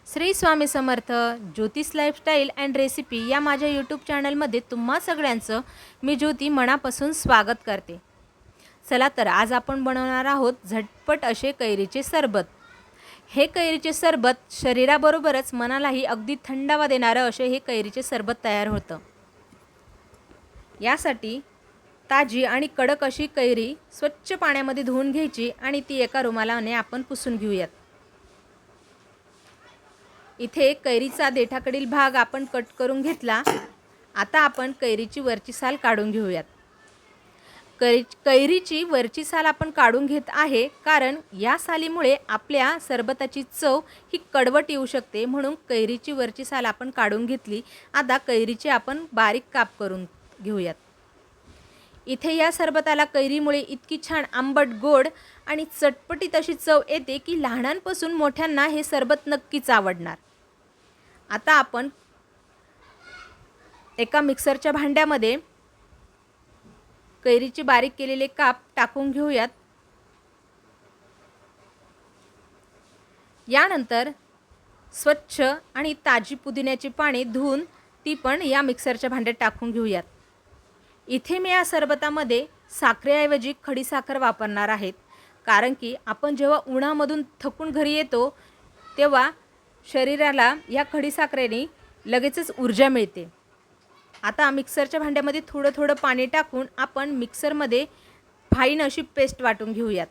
श्री स्वामी समर्थ. ज्योतिष lifestyle and recipe या माझ्या यूट्यूब चॅनलमध्ये तुम्हा सगळ्यांचं मी ज्योती मनापासून स्वागत करते. चला तर आज आपण बनवणार आहोत झटपट असे कैरीचे सरबत. हे कैरीचे सरबत शरीराबरोबरच मनालाही अगदी थंडावा देणारं असे हे कैरीचे सरबत तयार होतं. यासाठी ताजी आणि कडक अशी कैरी स्वच्छ पाण्यामध्ये धुवून घ्यायची आणि ती एका रुमालाने आपण पुसून घेऊयात. इथे कैरीचा देठाकडील भाग आपण कट करून घेतला. आता आपण कैरीची वरची साल काढून घेऊयात. कैरीची वरची साल आपण काढून घेत आहे कारण या सालीमुळे आपल्या सरबताची चव ही कडवट येऊ शकते, म्हणून कैरीची वरची साल आपण काढून घेतली. आता कैरीचे आपण बारीक काप करून घेऊयात. इथे या सरबताला कैरीमुळे इतकी छान आंबट गोड आणि चटपटीत अशी चव येते की लहानांपासून मोठ्यांना हे सरबत नक्कीच आवडणार. आता आपण एका मिक्सरच्या भांड्यामध्ये कैरीचे बारीक केलेले काप टाकून घेऊयात. यानंतर स्वच्छ आणि ताजी पुदिन्याची पाने धुवून ती पण या मिक्सरच्या भांड्यात टाकून घेऊयात. इथे मी या सरबतामध्ये साखरेऐवजी खडीसाखर वापरणार आहेत, कारण की आपण जेव्हा उन्हामधून थकून घरी येतो तेव्हा शरीराला या खडीसाखरेने लगेचच ऊर्जा मिळते. आता मिक्सरच्या भांड्यामध्ये थोडं थोडं पाणी टाकून आपण मिक्सरमध्ये फाईन अशी पेस्ट वाटून घेऊयात.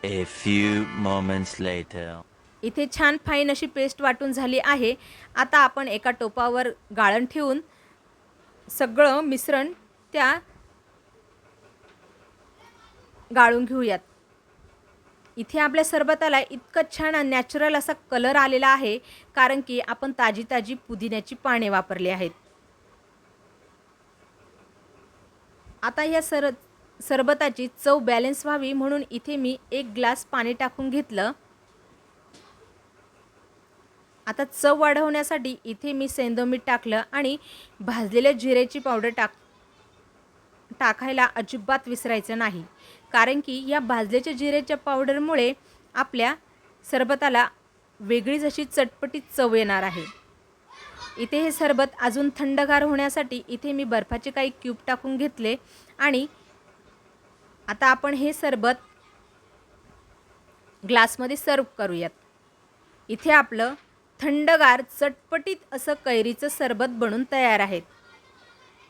A few moments later. इथे छान फाईन अशी पेस्ट वाटून झाली आहे. आता आपण एका टोपावर गाळण ठेवून सगळं मिश्रण त्या गाळून घेऊयात. इथे आपल्या सरबताला इतकं छान नॅचरल असा कलर आलेला आहे कारण की आपण ताजी ताजी पुदिन्याची पाने वापरली आहेत. आता या सरबताची चव बॅलन्स व्हावी म्हणून इथे मी 1 ग्लास पाणी टाकून घेतलं. आता चव वाढवण्यासाठी इथे मी सेंधव मीठ टाकलं आणि भाजलेल्या जिऱ्याची पावडर टाकायला अजिबात विसरायचं नाही, कारण की या भाजलेल्या जिऱ्याच्या पावडरमुळे आपल्या सरबताला वेगळीच अशी चटपटीत चव येणार आहे. इथे हे सरबत अजून थंडगार होण्यासाठी इथे मी बर्फाचे काही क्यूब टाकून घेतले आणि आता आपण हे सरबत ग्लासमध्ये सर्व करूयात. इथे आपलं थंडगार चटपटीत असं कैरीचं सरबत बनून तयार आहे.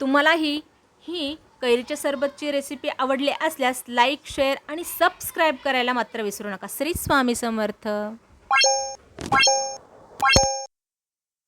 तुम्हाला ही कैरीच्या सरबतची रेसिपी आवडली असल्यास लाईक, शेअर आणि सबस्क्राईब करायला मात्र विसरू नका. श्री स्वामी समर्थ.